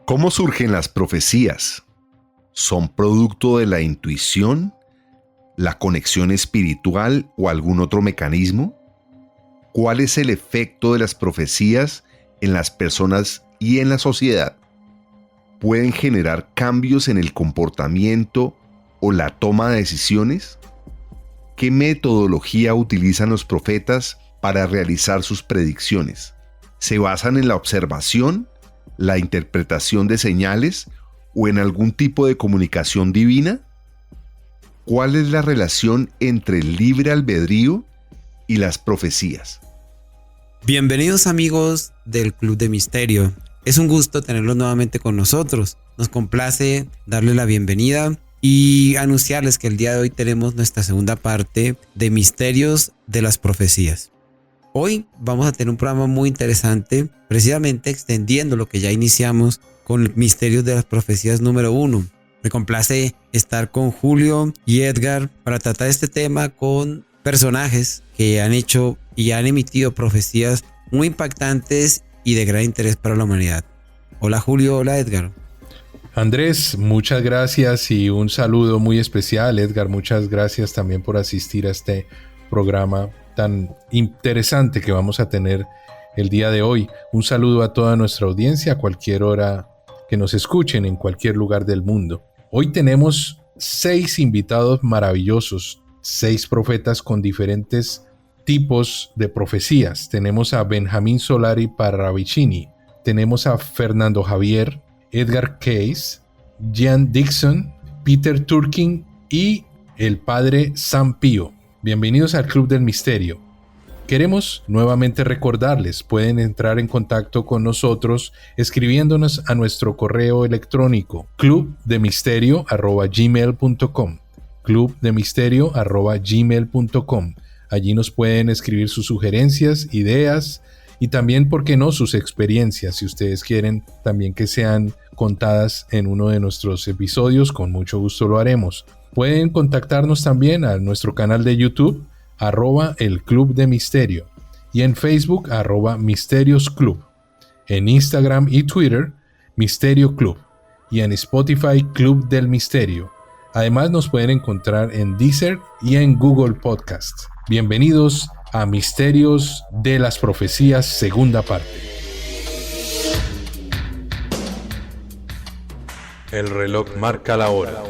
¿Cómo surgen las profecías? ¿Son producto de la intuición, la conexión espiritual o algún otro mecanismo? ¿Cuál es el efecto de las profecías en las personas y en la sociedad? ¿Pueden generar cambios en el comportamiento o la toma de decisiones? ¿Qué metodología utilizan los profetas para realizar sus predicciones? ¿Se basan en la observación, la interpretación de señales o en algún tipo de comunicación divina? ¿Cuál es la relación entre el libre albedrío y las profecías? Bienvenidos amigos del Club de Misterio. Es un gusto tenerlos nuevamente con nosotros. Nos complace darles la bienvenida y anunciarles que el día de hoy tenemos nuestra segunda parte de Misterios de las Profecías. Hoy vamos a tener un programa muy interesante, precisamente extendiendo lo que ya iniciamos con Misterios de las Profecías número 1. Me complace estar con Julio y Edgar para tratar este tema con personajes que han hecho y han emitido profecías muy impactantes y de gran interés para la humanidad. Hola Julio, hola Edgar. Andrés, muchas gracias y un saludo muy especial. Edgar, muchas gracias también por asistir a este programa tan interesante que vamos a tener el día de hoy. Un saludo a toda nuestra audiencia, a cualquier hora que nos escuchen en cualquier lugar del mundo. Hoy tenemos 6 invitados maravillosos, 6 profetas con diferentes tipos de profecías. Tenemos a Benjamín Solari Parravicini, tenemos a Fernando Javier, Edgar Cayce, Jan Dixon, Peter Turkin y el padre Sam Pío. Bienvenidos al Club del Misterio. Queremos nuevamente recordarles, pueden entrar en contacto con nosotros escribiéndonos a nuestro correo electrónico clubdemisterio@gmail.com clubdemisterio@gmail.com. Allí nos pueden escribir sus sugerencias, ideas y también, ¿por qué no?, sus experiencias. Si ustedes quieren también que sean contadas en uno de nuestros episodios, con mucho gusto lo haremos. Pueden contactarnos también a nuestro canal de YouTube, @el Club de Misterio, y en Facebook, @Misterios Club, en Instagram y Twitter, Misterio Club, y en Spotify, Club del Misterio. Además nos pueden encontrar en Deezer y en Google Podcast. Bienvenidos a Misterios de las Profecías, segunda parte. El reloj marca la hora.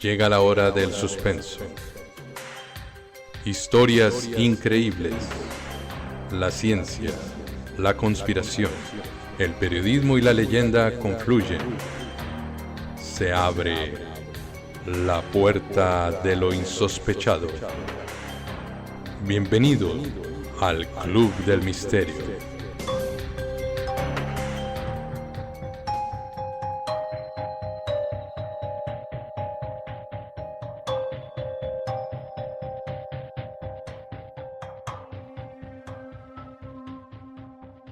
Llega la hora del suspenso. Historias increíbles. La ciencia, la conspiración, el periodismo y la leyenda confluyen. Se abre la puerta de lo insospechado. Bienvenidos al Club del Misterio.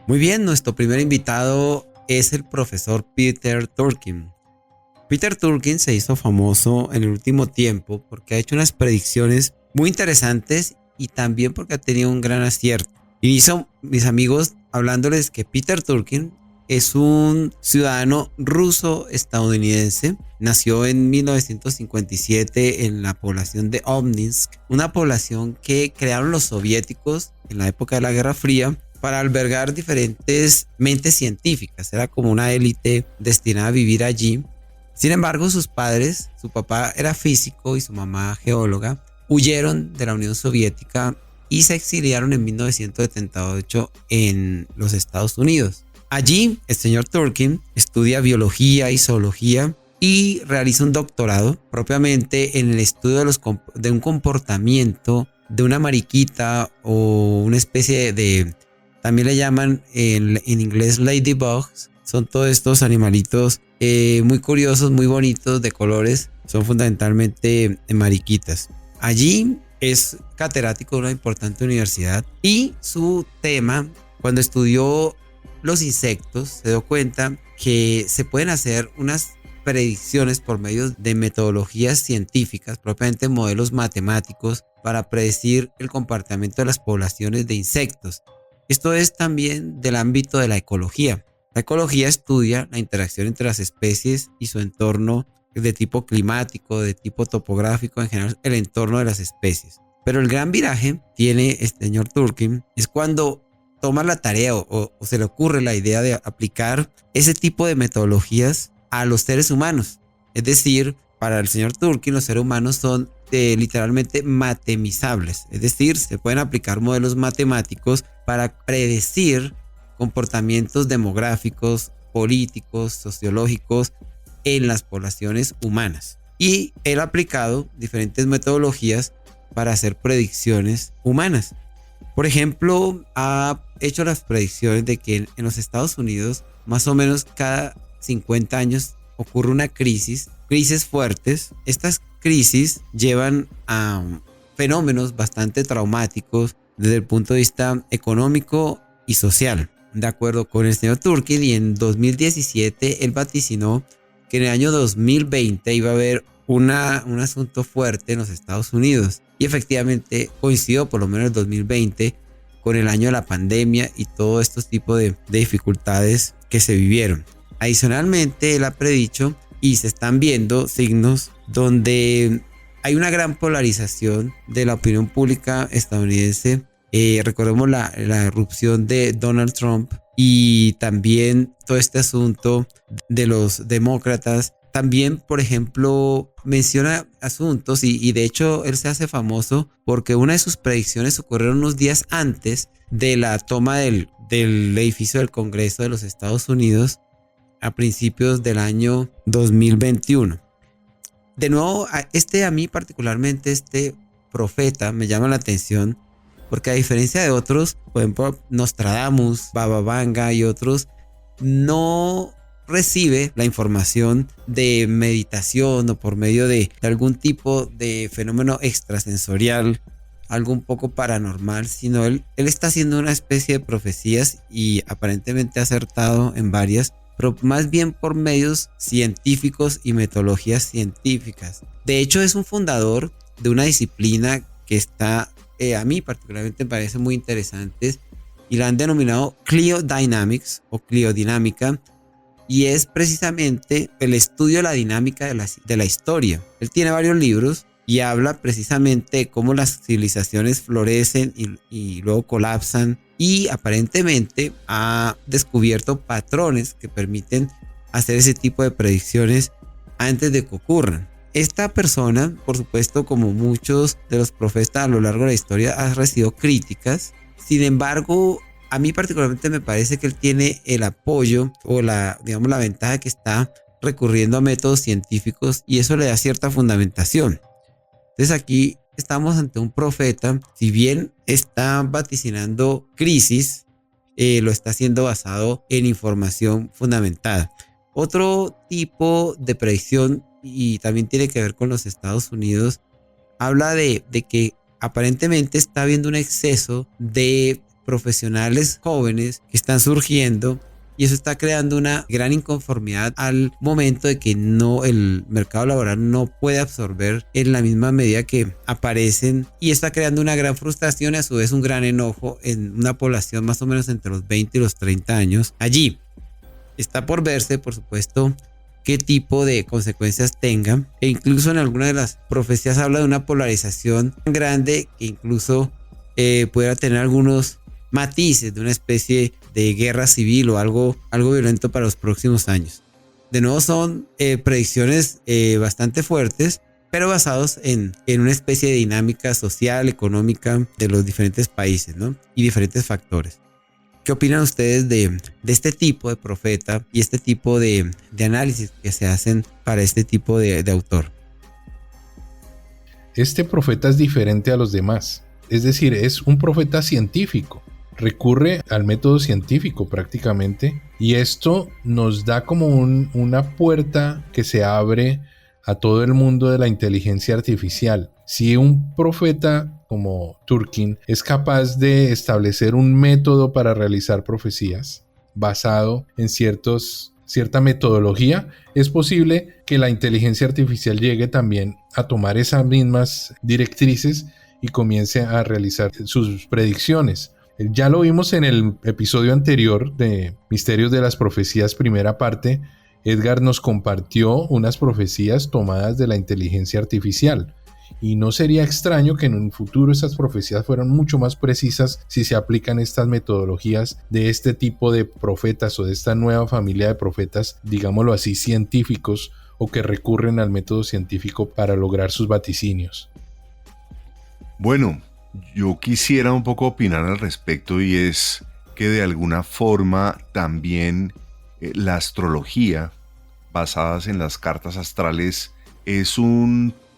Muy bien, nuestro primer invitado es el profesor Peter Turkin. Peter Turkin se hizo famoso en el último tiempo porque ha hecho unas predicciones muy interesantes y también porque ha tenido un gran acierto. Inicio, mis amigos, hablándoles que Peter Turkin es un ciudadano ruso-estadounidense. Nació en 1957 en la población de Obninsk, una población que crearon los soviéticos en la época de la Guerra Fría para albergar diferentes mentes científicas. Era como una élite destinada a vivir allí. Sin embargo, sus padres, su papá era físico y su mamá geóloga, huyeron de la Unión Soviética y se exiliaron en 1978 en los Estados Unidos. Allí, el señor Turkin estudia biología y zoología y realiza un doctorado propiamente en el estudio de un comportamiento de una mariquita o una especie de, también le llaman en inglés ladybugs. Son todos estos animalitos muy curiosos, muy bonitos, de colores. Son fundamentalmente mariquitas. Allí es catedrático de una importante universidad y su tema, cuando estudió los insectos, se dio cuenta que se pueden hacer unas predicciones por medio de metodologías científicas, propiamente modelos matemáticos, para predecir el comportamiento de las poblaciones de insectos. Esto es también del ámbito de la ecología. La ecología estudia la interacción entre las especies y su entorno de tipo climático, de tipo topográfico, en general el entorno de las especies. Pero el gran viraje tiene este señor Turkheim es cuando toma la tarea o se le ocurre la idea de aplicar ese tipo de metodologías a los seres humanos. Es decir, para el señor Turkheim los seres humanos son literalmente matemizables. Es decir, se pueden aplicar modelos matemáticos para predecir comportamientos demográficos, políticos, sociológicos en las poblaciones humanas. Y él ha aplicado diferentes metodologías para hacer predicciones humanas. Por ejemplo, ha hecho las predicciones de que en los Estados Unidos, más o menos cada 50 años ocurre una crisis fuertes. Estas crisis llevan a fenómenos bastante traumáticos desde el punto de vista económico y social. De acuerdo con el señor Turkheim, y en 2017 él vaticinó que en el año 2020 iba a haber un asunto fuerte en los Estados Unidos. Y efectivamente coincidió, por lo menos el 2020, con el año de la pandemia y todos estos tipos de dificultades que se vivieron. Adicionalmente, él ha predicho y se están viendo signos donde hay una gran polarización de la opinión pública estadounidense. Recordemos la erupción de Donald Trump y también todo este asunto de los demócratas. También, por ejemplo, menciona asuntos y de hecho él se hace famoso porque una de sus predicciones ocurrieron unos días antes de la toma del edificio del Congreso de los Estados Unidos a principios del año 2021. De nuevo, a mí particularmente este profeta me llama la atención porque a diferencia de otros, por ejemplo Nostradamus, Baba Vanga y otros, no recibe la información de meditación o por medio de algún tipo de fenómeno extrasensorial, algo un poco paranormal, sino él está haciendo una especie de profecías y aparentemente ha acertado en varias, pero más bien por medios científicos y metodologías científicas. De hecho, es un fundador de una disciplina que está, a mí particularmente me parece muy interesante, y la han denominado Cliodynamics o cliodinámica, y es precisamente el estudio de la dinámica de la historia. Él tiene varios libros y habla precisamente de cómo las civilizaciones florecen y luego colapsan, y aparentemente ha descubierto patrones que permiten hacer ese tipo de predicciones antes de que ocurran. Esta persona, por supuesto, como muchos de los profetas a lo largo de la historia, ha recibido críticas. Sin embargo, a mí particularmente me parece que él tiene el apoyo o la ventaja que está recurriendo a métodos científicos y eso le da cierta fundamentación. Entonces aquí estamos ante un profeta, si bien está vaticinando crisis, lo está haciendo basado en información fundamentada. Otro tipo de predicción, y también tiene que ver con los Estados Unidos, habla de que aparentemente está habiendo un exceso de profesionales jóvenes que están surgiendo y eso está creando una gran inconformidad al momento de que el mercado laboral no puede absorber en la misma medida que aparecen, y está creando una gran frustración y a su vez un gran enojo en una población más o menos entre los 20 y los 30 años. Allí está por verse, por supuesto, qué tipo de consecuencias tengan, e incluso en algunas de las profecías habla de una polarización tan grande que incluso pudiera tener algunos matices de una especie de guerra civil o algo violento para los próximos años. De nuevo son predicciones bastante fuertes, pero basados en una especie de dinámica social, económica de los diferentes países, ¿no? Y diferentes factores. ¿Qué opinan ustedes de este tipo de profeta y este tipo de análisis que se hacen para este tipo de autor? Este profeta es diferente a los demás. Es decir, es un profeta científico. Recurre al método científico prácticamente, y esto nos da como una puerta que se abre a todo el mundo de la inteligencia artificial. Si un profeta como Turkheim es capaz de establecer un método para realizar profecías basado en cierta metodología, es posible que la inteligencia artificial llegue también a tomar esas mismas directrices y comience a realizar sus predicciones. Ya lo vimos en el episodio anterior de Misterios de las Profecías, primera parte. Edgar nos compartió unas profecías tomadas de la inteligencia artificial. Y no sería extraño que en un futuro estas profecías fueran mucho más precisas si se aplican estas metodologías de este tipo de profetas o de esta nueva familia de profetas, digámoslo así, científicos, o que recurren al método científico para lograr sus vaticinios. Bueno, yo quisiera un poco opinar al respecto, y es que de alguna forma también la astrología basadas en las cartas astrales es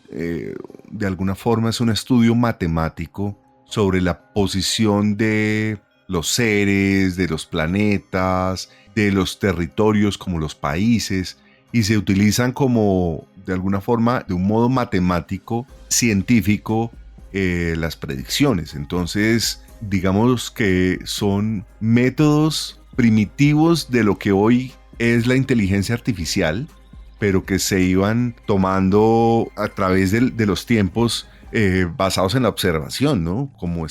de alguna forma es un estudio matemático sobre la posición de los seres, de los planetas, de los territorios como los países, y se utilizan como de alguna forma, de un modo matemático, científico, las predicciones. Entonces, digamos que son métodos primitivos de lo que hoy es la inteligencia artificial, pero que se iban tomando a través de los tiempos, basados en la observación, ¿no? Cómo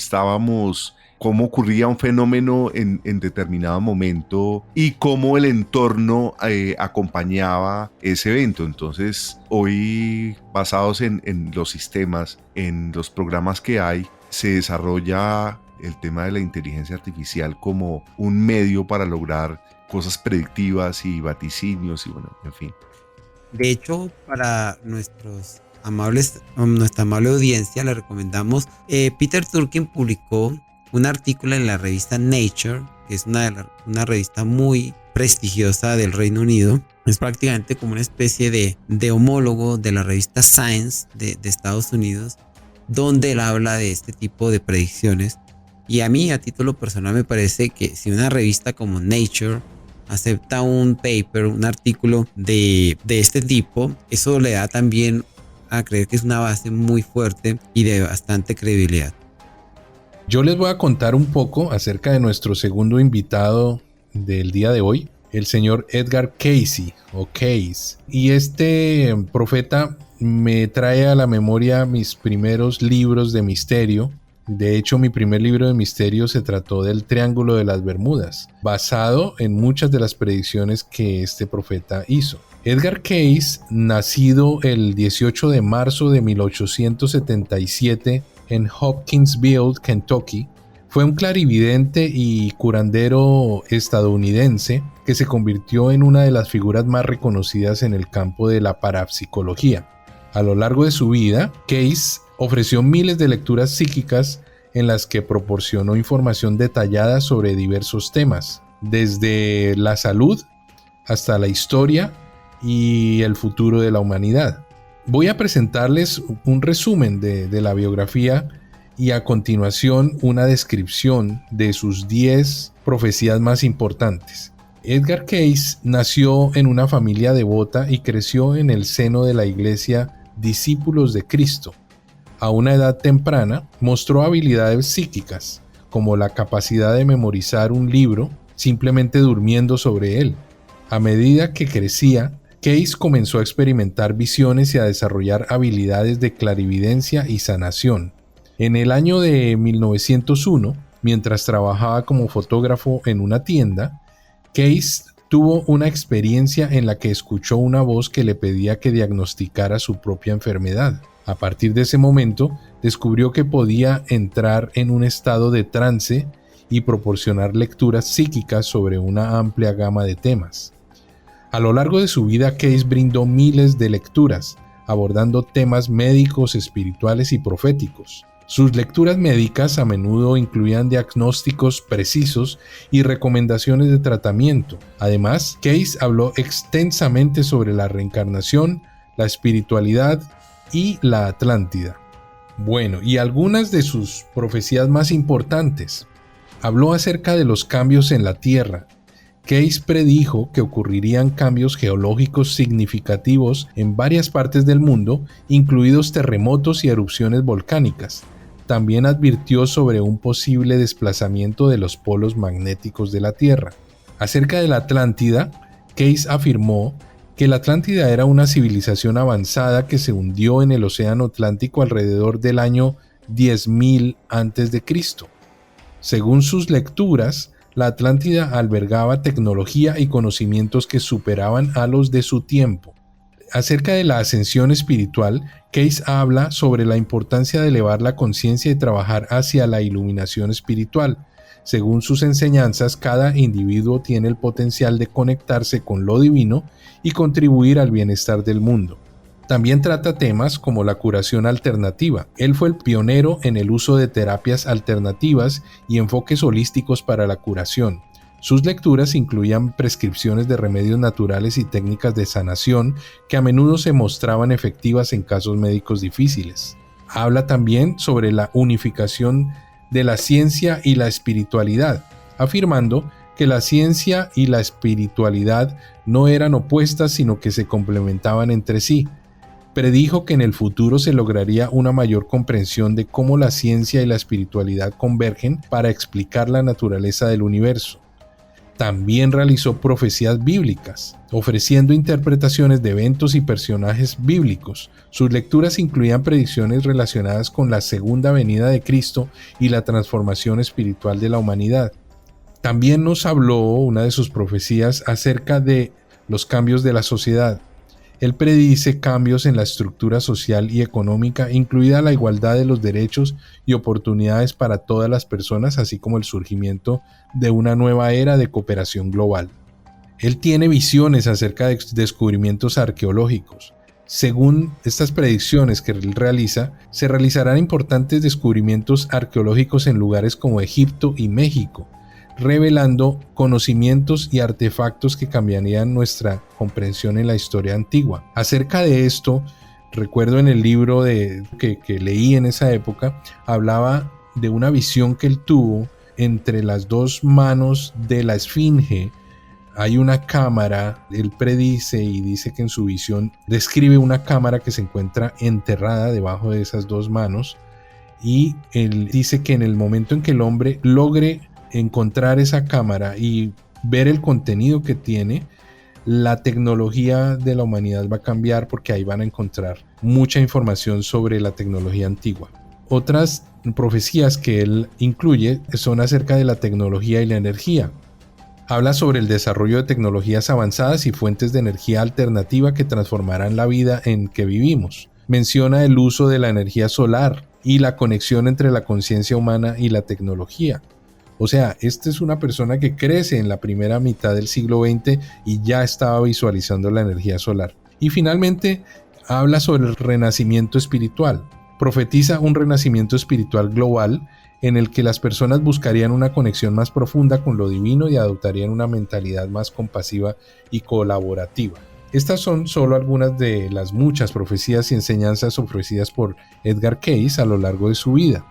ocurría un fenómeno en determinado momento y cómo el entorno acompañaba ese evento. Entonces, hoy, basados en los sistemas, en los programas que hay, se desarrolla el tema de la inteligencia artificial como un medio para lograr cosas predictivas y vaticinios y bueno, en fin. De hecho, para nuestra amable audiencia, le recomendamos, Peter Turkins publicó un artículo en la revista Nature, que es una revista muy prestigiosa del Reino Unido. Es prácticamente como una especie de homólogo de la revista Science de Estados Unidos, donde él habla de este tipo de predicciones. Y a mí, a título personal, me parece que si una revista como Nature acepta un paper, un artículo de este tipo, eso le da también a creer que es una base muy fuerte y de bastante credibilidad. Yo les voy a contar un poco acerca de nuestro segundo invitado del día de hoy, el señor Edgar Cayce o Cayce. Y este profeta me trae a la memoria mis primeros libros de misterio. De hecho, mi primer libro de misterio se trató del Triángulo de las Bermudas, basado en muchas de las predicciones que este profeta hizo. Edgar Cayce, nacido el 18 de marzo de 1877 en Hopkinsville, Kentucky, fue un clarividente y curandero estadounidense que se convirtió en una de las figuras más reconocidas en el campo de la parapsicología. A lo largo de su vida, Cayce ofreció miles de lecturas psíquicas en las que proporcionó información detallada sobre diversos temas, desde la salud hasta la historia y el futuro de la humanidad. Voy a presentarles un resumen de la biografía y a continuación una descripción de sus 10 profecías más importantes. Edgar Cayce nació en una familia devota y creció en el seno de la iglesia Discípulos de Cristo. A una edad temprana mostró habilidades psíquicas, como la capacidad de memorizar un libro simplemente durmiendo sobre él. A medida que crecía, Cayce comenzó a experimentar visiones y a desarrollar habilidades de clarividencia y sanación. En el año de 1901, mientras trabajaba como fotógrafo en una tienda, Cayce tuvo una experiencia en la que escuchó una voz que le pedía que diagnosticara su propia enfermedad. A partir de ese momento, descubrió que podía entrar en un estado de trance y proporcionar lecturas psíquicas sobre una amplia gama de temas. A lo largo de su vida, Cayce brindó miles de lecturas, abordando temas médicos, espirituales y proféticos. Sus lecturas médicas a menudo incluían diagnósticos precisos y recomendaciones de tratamiento. Además, Cayce habló extensamente sobre la reencarnación, la espiritualidad y la Atlántida. Bueno, y algunas de sus profecías más importantes. Habló acerca de los cambios en la Tierra. Cayce predijo que ocurrirían cambios geológicos significativos en varias partes del mundo, incluidos terremotos y erupciones volcánicas. También advirtió sobre un posible desplazamiento de los polos magnéticos de la Tierra. Acerca de la Atlántida, Cayce afirmó que la Atlántida era una civilización avanzada que se hundió en el océano Atlántico alrededor del año 10.000 a.C. Según sus lecturas, la Atlántida albergaba tecnología y conocimientos que superaban a los de su tiempo. Acerca de la ascensión espiritual, Case habla sobre la importancia de elevar la conciencia y trabajar hacia la iluminación espiritual. Según sus enseñanzas, cada individuo tiene el potencial de conectarse con lo divino y contribuir al bienestar del mundo. También trata temas como la curación alternativa. Él fue el pionero en el uso de terapias alternativas y enfoques holísticos para la curación. Sus lecturas incluían prescripciones de remedios naturales y técnicas de sanación que a menudo se mostraban efectivas en casos médicos difíciles. Habla también sobre la unificación de la ciencia y la espiritualidad, afirmando que la ciencia y la espiritualidad no eran opuestas, sino que se complementaban entre sí. Predijo que en el futuro se lograría una mayor comprensión de cómo la ciencia y la espiritualidad convergen para explicar la naturaleza del universo. También realizó profecías bíblicas, ofreciendo interpretaciones de eventos y personajes bíblicos. Sus lecturas incluían predicciones relacionadas con la segunda venida de Cristo y la transformación espiritual de la humanidad. También nos habló una de sus profecías acerca de los cambios de la sociedad. Él predice cambios en la estructura social y económica, incluida la igualdad de los derechos y oportunidades para todas las personas, así como el surgimiento de una nueva era de cooperación global. Él tiene visiones acerca de descubrimientos arqueológicos. Según estas predicciones que él realiza, se realizarán importantes descubrimientos arqueológicos en lugares como Egipto y México, revelando conocimientos y artefactos que cambiarían nuestra comprensión en la historia antigua. Acerca de esto, recuerdo en el libro que leí en esa época, hablaba de una visión que él tuvo entre las dos manos de la esfinge. Hay una cámara, él predice y dice que en su visión describe una cámara que se encuentra enterrada debajo de esas dos manos, y él dice que en el momento en que el hombre logre encontrar esa cámara y ver el contenido que tiene, la tecnología de la humanidad va a cambiar, porque ahí van a encontrar mucha información sobre la tecnología antigua. Otras profecías que él incluye son acerca de la tecnología y la energía. Habla sobre el desarrollo de tecnologías avanzadas y fuentes de energía alternativa que transformarán la vida en que vivimos. Menciona el uso de la energía solar y la conexión entre la conciencia humana y la tecnología. O sea, esta es una persona que crece en la primera mitad del siglo XX y ya estaba visualizando la energía solar. Y finalmente, habla sobre el renacimiento espiritual. Profetiza un renacimiento espiritual global en el que las personas buscarían una conexión más profunda con lo divino y adoptarían una mentalidad más compasiva y colaborativa. Estas son solo algunas de las muchas profecías y enseñanzas ofrecidas por Edgar Cayce a lo largo de su vida.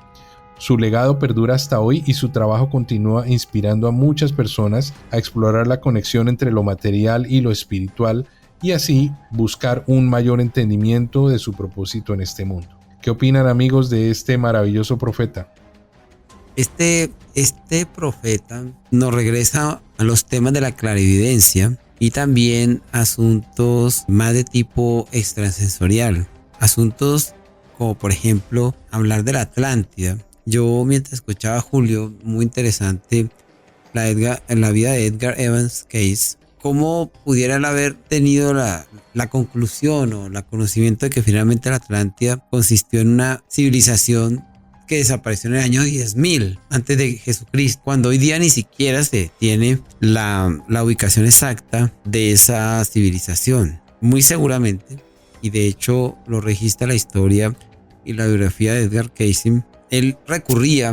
Su legado perdura hasta hoy y su trabajo continúa inspirando a muchas personas a explorar la conexión entre lo material y lo espiritual, y así buscar un mayor entendimiento de su propósito en este mundo. ¿Qué opinan, amigos, de este maravilloso profeta? Este profeta nos regresa a los temas de la clarividencia y también asuntos más de tipo extrasensorial. Asuntos como, por ejemplo, hablar de la Atlántida. Yo, mientras escuchaba a Julio, muy interesante la vida de Edgar Evans Cayce, cómo pudiera haber tenido la conclusión o el conocimiento de que finalmente la Atlántida consistió en una civilización que desapareció en el año 10.000 antes de Jesucristo, cuando hoy día ni siquiera se tiene la ubicación exacta de esa civilización. Muy seguramente, y de hecho lo registra la historia y la biografía de Edgar Cayce, él recurría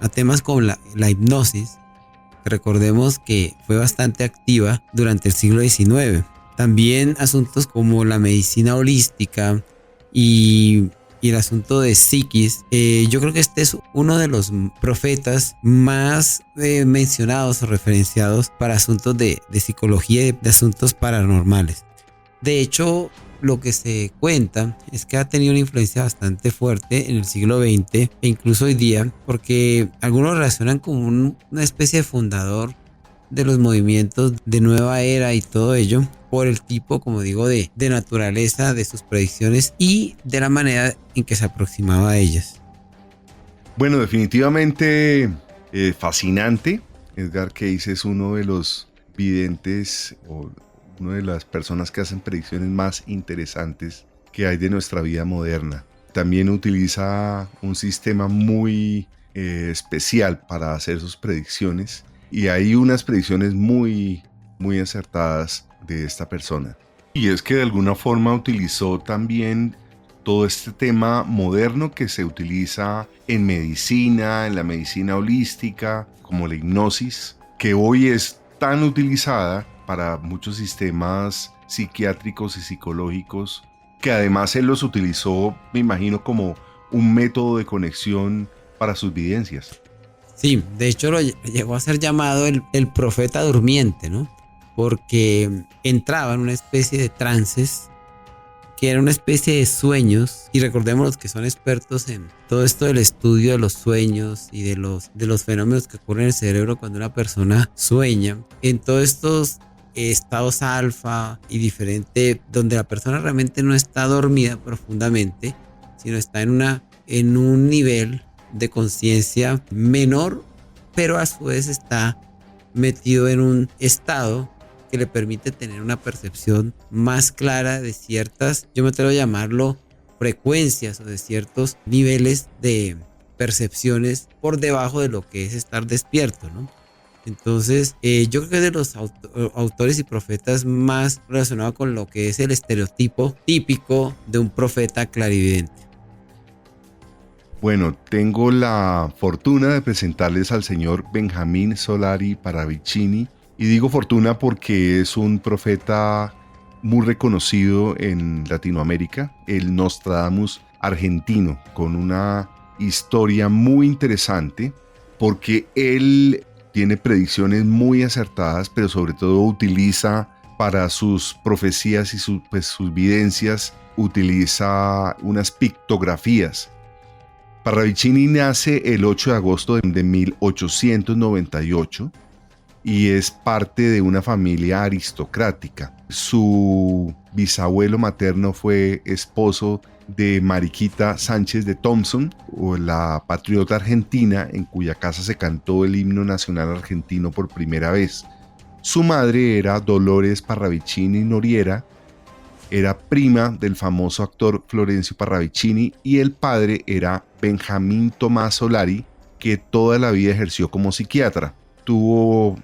a temas como la hipnosis, que recordemos que fue bastante activa durante el siglo XIX. También asuntos como la medicina holística y el asunto de psiquis. Yo creo que este es uno de los profetas más mencionados o referenciados para asuntos de psicología y de asuntos paranormales. De hecho, lo que se cuenta es que ha tenido una influencia bastante fuerte en el siglo XX e incluso hoy día, porque algunos relacionan como una especie de fundador de los movimientos de nueva era y todo ello, por el tipo, como digo, de naturaleza de sus predicciones y de la manera en que se aproximaba a ellas. Bueno, definitivamente fascinante. Edgar Cayce es uno de los videntes o una de las personas que hacen predicciones más interesantes que hay de nuestra vida moderna. También utiliza un sistema muy especial para hacer sus predicciones, y hay unas predicciones muy acertadas de esta persona. Y es que de alguna forma utilizó también todo este tema moderno que se utiliza en medicina, en la medicina holística, como la hipnosis, que hoy es tan utilizada para muchos sistemas psiquiátricos y psicológicos, que además él los utilizó, me imagino, como un método de conexión para sus videncias. Sí, de hecho lo llegó a ser llamado el profeta durmiente, ¿no? Porque entraba en una especie de trances, que era una especie de sueños, y recordemos los que son expertos en todo esto del estudio de los sueños y de los fenómenos que ocurren en el cerebro cuando una persona sueña, en todos estos estados alfa y diferente, donde la persona realmente no está dormida profundamente, sino está en un nivel de conciencia menor, pero a su vez está metido en un estado que le permite tener una percepción más clara de ciertas, yo me atrevo a llamarlo frecuencias, o de ciertos niveles de percepciones por debajo de lo que es estar despierto, ¿no? Entonces, yo creo que es de los autores y profetas más relacionado con lo que es el estereotipo típico de un profeta clarividente. Bueno, tengo la fortuna de presentarles al señor Benjamín Solari Paravicini, y digo fortuna porque es un profeta muy reconocido en Latinoamérica, el Nostradamus argentino, con una historia muy interesante, porque él tiene predicciones muy acertadas, pero sobre todo utiliza para sus profecías y sus videncias, utiliza unas pictografías. Paravicini nace el 8 de agosto de 1898 y es parte de una familia aristocrática. Su bisabuelo materno fue esposo de Mariquita Sánchez de Thompson, o la patriota argentina en cuya casa se cantó el himno nacional argentino por primera vez. Su madre era Dolores Paravicini Noriera, era prima del famoso actor Florencio Paravicini, y el padre era Benjamín Tomás Solari, que toda la vida ejerció como psiquiatra. Tuvo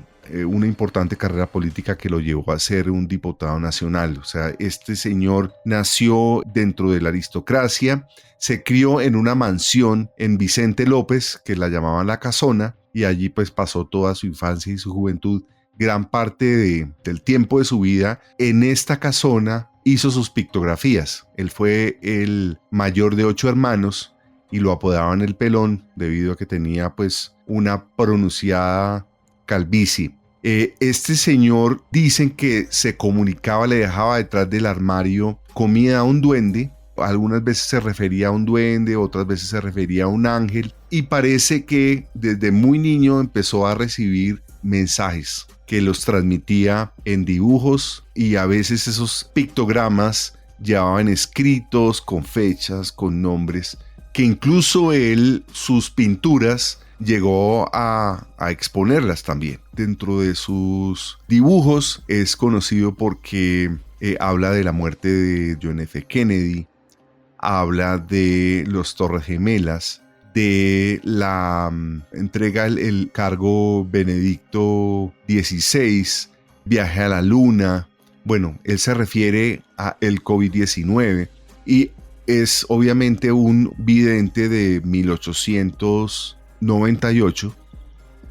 una importante carrera política que lo llevó a ser un diputado nacional. O sea, este señor nació dentro de la aristocracia, se crió en una mansión en Vicente López, que la llamaban La Casona, y allí pues pasó toda su infancia y su juventud. Gran parte del tiempo de su vida en esta casona hizo sus pictografías. Él fue el mayor de 8 hermanos y lo apodaban el Pelón debido a que tenía pues una pronunciada calvicie. Este señor, dicen que se comunicaba, le dejaba detrás del armario comida a un duende. Algunas veces se refería a un duende, otras veces se refería a un ángel, y parece que desde muy niño empezó a recibir mensajes que los transmitía en dibujos, y a veces esos pictogramas llevaban escritos con fechas, con nombres, que incluso él, sus pinturas, llegó a exponerlas también. Dentro de sus dibujos es conocido porque habla de la muerte de John F. Kennedy, habla de los Torres Gemelas, de la entrega el cargo Benedicto XVI, viaje a la luna. Bueno, él se refiere a el COVID-19 y es obviamente un vidente de 1898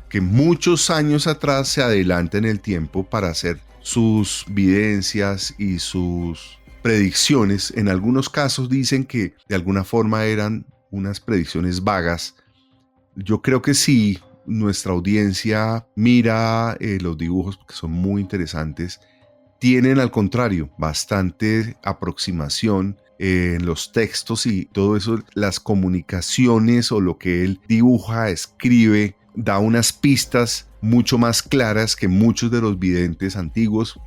que muchos años atrás se adelanta en el tiempo para hacer sus videncias y sus predicciones. En algunos casos dicen que de alguna forma eran unas predicciones vagas. Yo creo que sí, nuestra audiencia mira los dibujos, porque son muy interesantes, tienen al contrario bastante aproximación en los textos y todo eso, las comunicaciones o lo que él dibuja, escribe, da unas pistas mucho más claras que muchos de los videntes antiguos,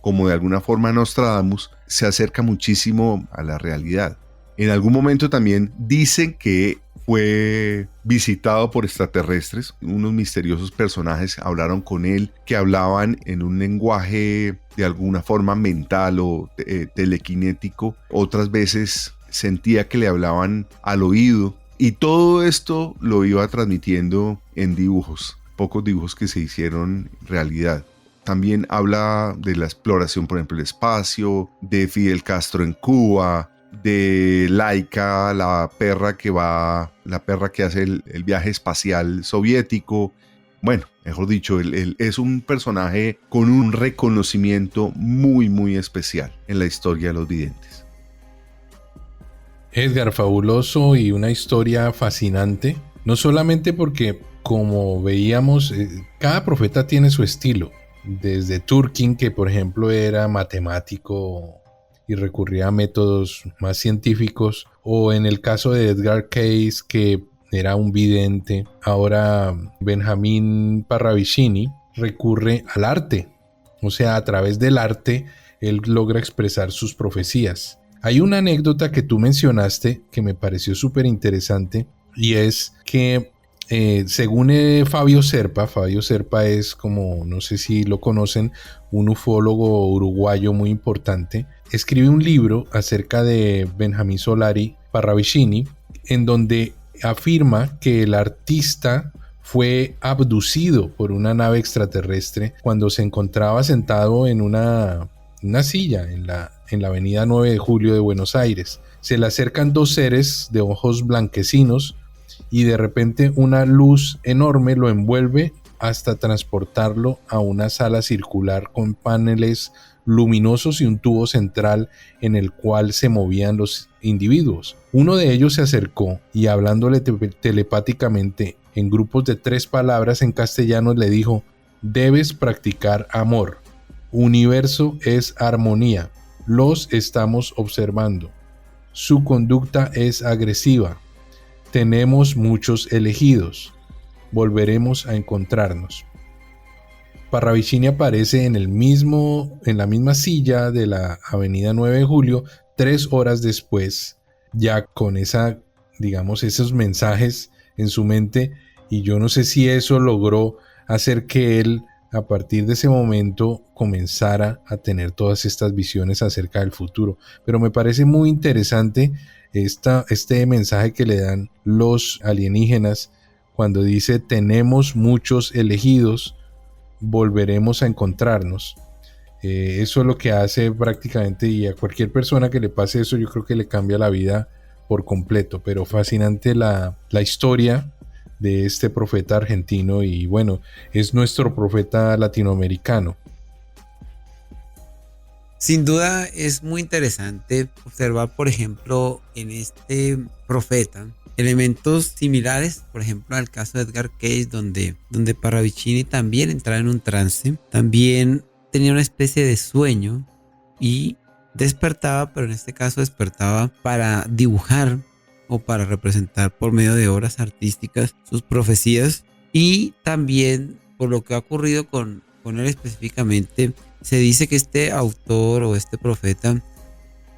como de alguna forma Nostradamus, se acerca muchísimo a la realidad. En algún momento también dicen que fue visitado por extraterrestres. Unos misteriosos personajes hablaron con él, que hablaban en un lenguaje de alguna forma mental o telequinético. Otras veces sentía que le hablaban al oído, y todo esto lo iba transmitiendo en dibujos, pocos dibujos que se hicieron realidad. También habla de la exploración, por ejemplo, el espacio, de Fidel Castro en Cuba, de Laika, la perra que hace el viaje espacial soviético. Bueno, mejor dicho, él es un personaje con un reconocimiento muy, muy especial en la historia de los videntes. Edgar, fabuloso y una historia fascinante, no solamente porque, como veíamos, cada profeta tiene su estilo. Desde Turkin, que por ejemplo era matemático y recurría a métodos más científicos, o en el caso de Edgar Cayce, que era un vidente. Ahora Benjamin Parravicini recurre al arte, o sea, a través del arte él logra expresar sus profecías. Hay una anécdota que tú mencionaste que me pareció súper interesante, y es que según Fabio Serpa es, como no sé si lo conocen, un ufólogo uruguayo muy importante. Escribe un libro acerca de Benjamín Solari Parravicini, en donde afirma que el artista fue abducido por una nave extraterrestre cuando se encontraba sentado en una silla en la avenida 9 de Julio de Buenos Aires. Se le acercan dos seres de ojos blanquecinos y de repente una luz enorme lo envuelve hasta transportarlo a una sala circular con paneles luminosos y un tubo central en el cual se movían los individuos. Uno de ellos se acercó y, hablándole telepáticamente en grupos de 3 palabras en castellano, le dijo: debes practicar amor. Universo es armonía. Los estamos observando. Su conducta es agresiva. Tenemos muchos elegidos. Volveremos a encontrarnos. Parravicini aparece en la misma silla de la avenida 9 de Julio 3 horas después, ya con esos mensajes en su mente, y yo no sé si eso logró hacer que él, a partir de ese momento, comenzara a tener todas estas visiones acerca del futuro. Pero me parece muy interesante este mensaje que le dan los alienígenas cuando dice: tenemos muchos elegidos, volveremos a encontrarnos. Eso es lo que hace prácticamente, y a cualquier persona que le pase eso, yo creo que le cambia la vida por completo. Pero fascinante la historia de este profeta argentino, y bueno, es nuestro profeta latinoamericano. Sin duda es muy interesante observar, por ejemplo, en este profeta elementos similares, por ejemplo, al caso de Edgar Cayce, donde Parravicini también entraba en un trance, también tenía una especie de sueño y despertaba, pero en este caso despertaba para dibujar o para representar por medio de obras artísticas sus profecías. Y también, por lo que ha ocurrido con él específicamente, se dice que este autor o este profeta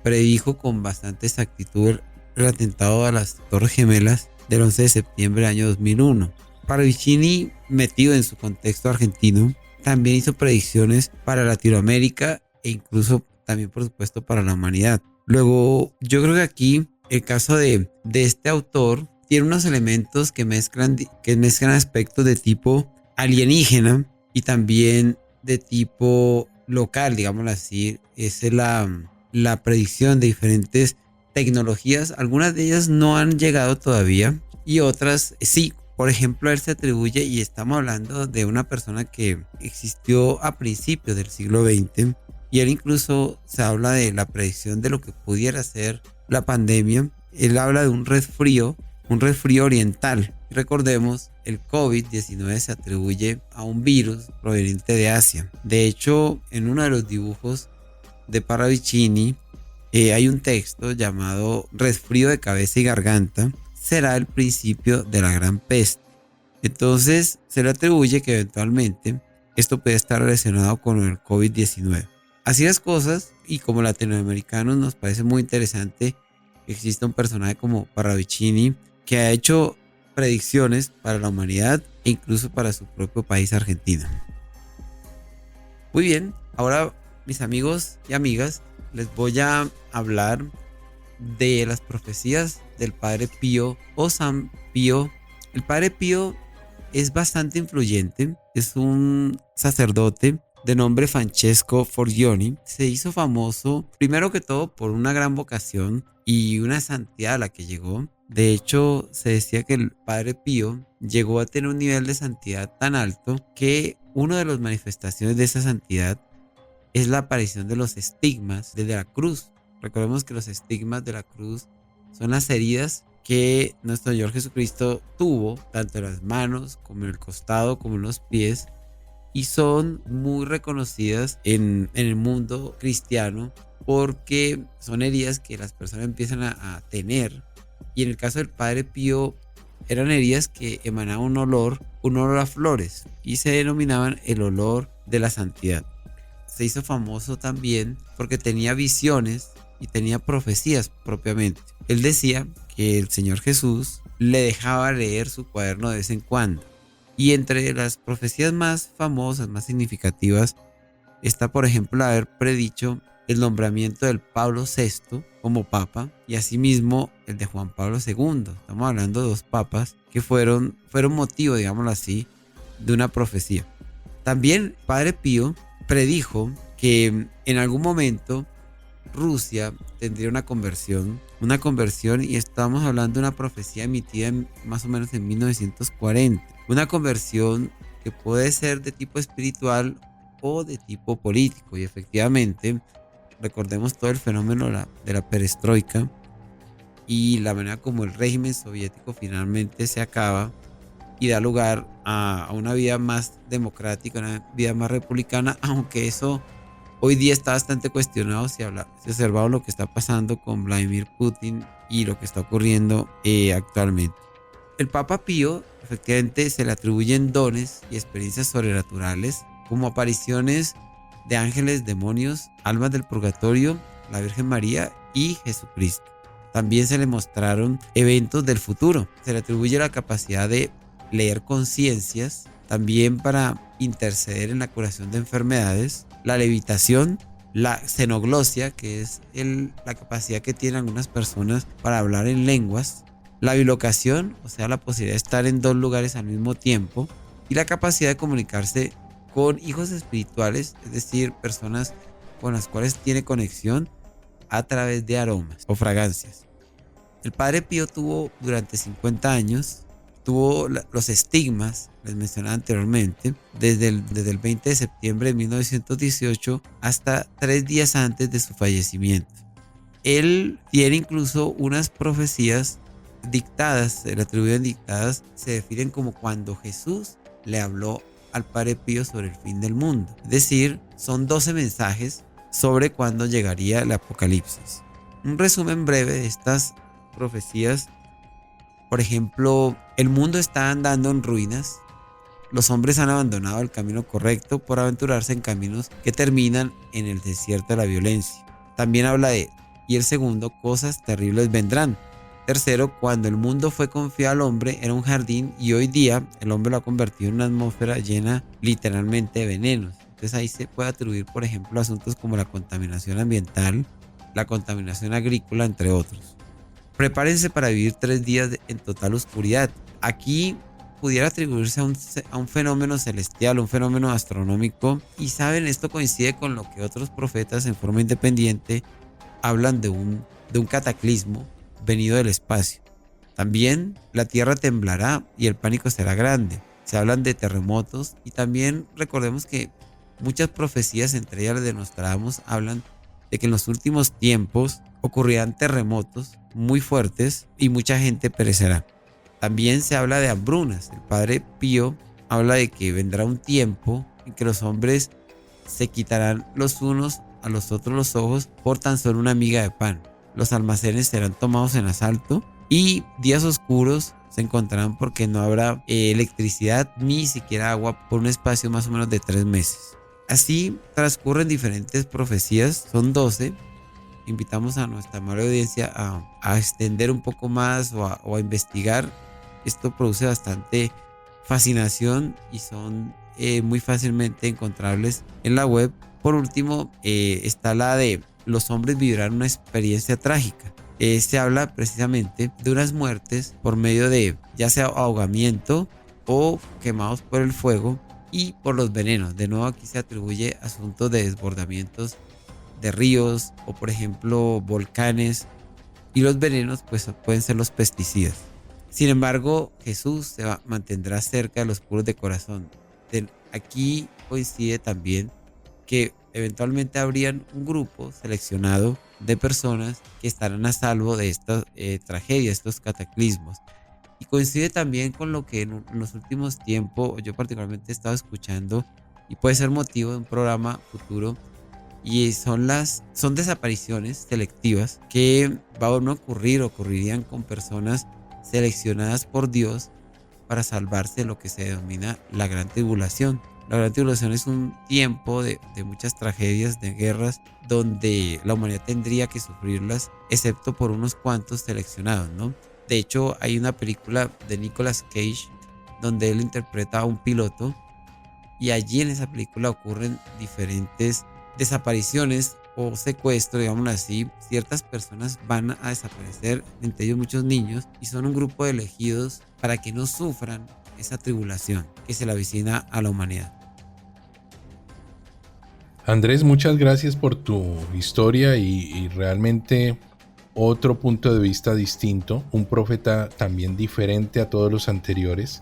predijo con bastante exactitud el atentado a las Torres Gemelas del 11 de septiembre del año 2001. Parravicini, metido en su contexto argentino, también hizo predicciones para Latinoamérica e incluso también, por supuesto, para la humanidad. Luego, yo creo que aquí el caso de este autor tiene unos elementos que mezclan aspectos de tipo alienígena y también de tipo local, digámoslo así. Es la predicción de diferentes tecnologías. Algunas de ellas no han llegado todavía y otras sí. Por ejemplo, él se atribuye, y estamos hablando de una persona que existió a principios del siglo XX, y él incluso se habla de la predicción de lo que pudiera ser la pandemia. Él habla de un resfrío oriental. Recordemos, el COVID-19 se atribuye a un virus proveniente de Asia. De hecho, en uno de los dibujos de Parravicini hay un texto llamado resfrío de cabeza y garganta. Será el principio de la gran peste. Entonces se le atribuye que eventualmente esto puede estar relacionado con el COVID-19. Así las cosas, y como latinoamericanos nos parece muy interesante que exista un personaje como Parravicini, que ha hecho predicciones para la humanidad e incluso para su propio país, Argentina. Muy bien, ahora mis amigos y amigas, les voy a hablar de las profecías del Padre Pío o San Pío. El Padre Pío es bastante influyente, es un sacerdote de nombre Francesco Forgioni. Se hizo famoso primero que todo por una gran vocación y una santidad a la que llegó. De hecho, se decía que el Padre Pío llegó a tener un nivel de santidad tan alto que una de las manifestaciones de esa santidad es la aparición de los estigmas de la cruz. Recordemos que los estigmas de la cruz son las heridas que nuestro Señor Jesucristo tuvo, tanto en las manos como en el costado como en los pies, y son muy reconocidas en el mundo cristiano porque son heridas que las personas empiezan a tener. Y en el caso del Padre Pío eran heridas que emanaban un olor a flores y se denominaban el olor de la santidad. Se hizo famoso también porque tenía visiones y tenía profecías propiamente. Él decía que el Señor Jesús le dejaba leer su cuaderno de vez en cuando. Y entre las profecías más famosas, más significativas, está por ejemplo haber predicho el nombramiento del Pablo VI como papa y asimismo el de Juan Pablo II. Estamos hablando de dos papas que fueron motivo, digámoslo así, de una profecía. También Padre Pío predijo que en algún momento Rusia tendría una conversión y estamos hablando de una profecía emitida más o menos en 1940. Una conversión que puede ser de tipo espiritual o de tipo político y efectivamente recordemos todo el fenómeno de la perestroika y la manera como el régimen soviético finalmente se acaba y da lugar a una vida más democrática, una vida más republicana, aunque eso hoy día está bastante cuestionado si observamos lo que está pasando con Vladimir Putin y lo que está ocurriendo actualmente. El Papa Pío efectivamente se le atribuyen dones y experiencias sobrenaturales como apariciones de ángeles, demonios, almas del purgatorio, la Virgen María y Jesucristo. También se le mostraron eventos del futuro. Se le atribuye la capacidad de leer conciencias, también para interceder en la curación de enfermedades, la levitación, la xenoglosia, que es la capacidad que tienen algunas personas para hablar en lenguas, la bilocación, o sea, la posibilidad de estar en dos lugares al mismo tiempo, y la capacidad de comunicarse con hijos espirituales, es decir, personas con las cuales tiene conexión a través de aromas o fragancias. El Padre Pío tuvo durante 50 años, los estigmas, les mencionaba anteriormente, desde el 20 de septiembre de 1918 hasta 3 días antes de su fallecimiento. Él tiene incluso unas profecías dictadas, se le atribuyen dictadas, se definen como cuando Jesús le habló al Padre Pío sobre el fin del mundo. Es decir, son 12 mensajes sobre cuándo llegaría el apocalipsis. Un resumen breve de estas profecías: por ejemplo, el mundo está andando en ruinas. Los hombres han abandonado el camino correcto por aventurarse en caminos que terminan en el desierto de la violencia. También habla y el segundo, cosas terribles vendrán. Tercero, cuando el mundo fue confiado al hombre era un jardín y hoy día el hombre lo ha convertido en una atmósfera llena literalmente de venenos. Entonces ahí se puede atribuir, por ejemplo, asuntos como la contaminación ambiental, la contaminación agrícola, entre otros. Prepárense para vivir 3 días en total oscuridad. Aquí pudiera atribuirse a un fenómeno celestial, un fenómeno astronómico. Y saben, esto coincide con lo que otros profetas en forma independiente hablan de un cataclismo venido del espacio. También la tierra temblará y el pánico será grande. Se hablan de terremotos y también recordemos que muchas profecías, entre ellas las de Nostradamus, hablan de que en los últimos tiempos ocurrirán terremotos muy fuertes y mucha gente perecerá. También se habla de hambrunas. El Padre Pío habla de que vendrá un tiempo en que los hombres se quitarán los unos a los otros los ojos por tan solo una miga de pan. Los almacenes serán tomados en asalto y días oscuros se encontrarán porque no habrá electricidad ni siquiera agua por un espacio más o menos de 3 meses. Así transcurren diferentes profecías, son 12, invitamos a nuestra amable audiencia a extender un poco más o a investigar. Esto produce bastante fascinación y son muy fácilmente encontrables en la web. Por último, está la de Los hombres vivirán una experiencia trágica. Se habla precisamente de unas muertes por medio de ya sea ahogamiento o quemados por el fuego y por los venenos. De nuevo, aquí se atribuye asuntos de desbordamientos de ríos o por ejemplo volcanes, y los venenos pues pueden ser los pesticidas. Sin embargo, Jesús mantendrá cerca de los puros de corazón. Aquí coincide también que eventualmente habrían un grupo seleccionado de personas que estarán a salvo de estas tragedias, estos cataclismos. Y coincide también con lo que en los últimos tiempos yo particularmente he estado escuchando y puede ser motivo de un programa futuro, y son desapariciones selectivas que van a ocurrirían con personas seleccionadas por Dios para salvarse de lo que se denomina la Gran Tribulación. La Gran Tribulación es un tiempo de muchas tragedias, de guerras, donde la humanidad tendría que sufrirlas, excepto por unos cuantos seleccionados, ¿no? De hecho, hay una película de Nicolas Cage donde él interpreta a un piloto, y allí en esa película ocurren diferentes desapariciones o secuestro, digámoslo así. Ciertas personas van a desaparecer, entre ellos muchos niños, y son un grupo de elegidos para que no sufran esa tribulación que se le avecina a la humanidad. Andrés, muchas gracias por tu historia y realmente otro punto de vista distinto, un profeta también diferente a todos los anteriores,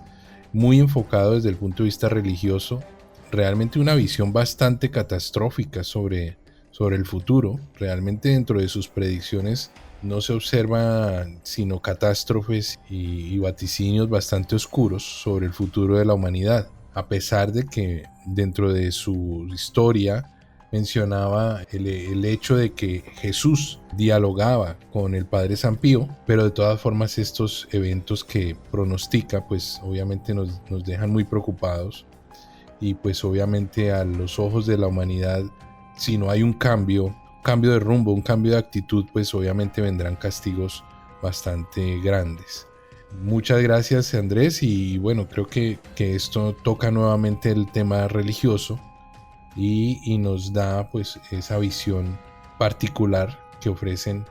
muy enfocado desde el punto de vista religioso, realmente una visión bastante catastrófica sobre el futuro. Realmente dentro de sus predicciones no se observan sino catástrofes y vaticinios bastante oscuros sobre el futuro de la humanidad, a pesar de que dentro de su historia mencionaba el hecho de que Jesús dialogaba con el Padre San Pío, pero de todas formas estos eventos que pronostica pues obviamente nos dejan muy preocupados, y pues obviamente a los ojos de la humanidad, si no hay un cambio de rumbo, un cambio de actitud, pues obviamente vendrán castigos bastante grandes. Muchas gracias, Andrés, y bueno, creo que esto toca nuevamente el tema religioso y nos da pues esa visión particular que ofrecen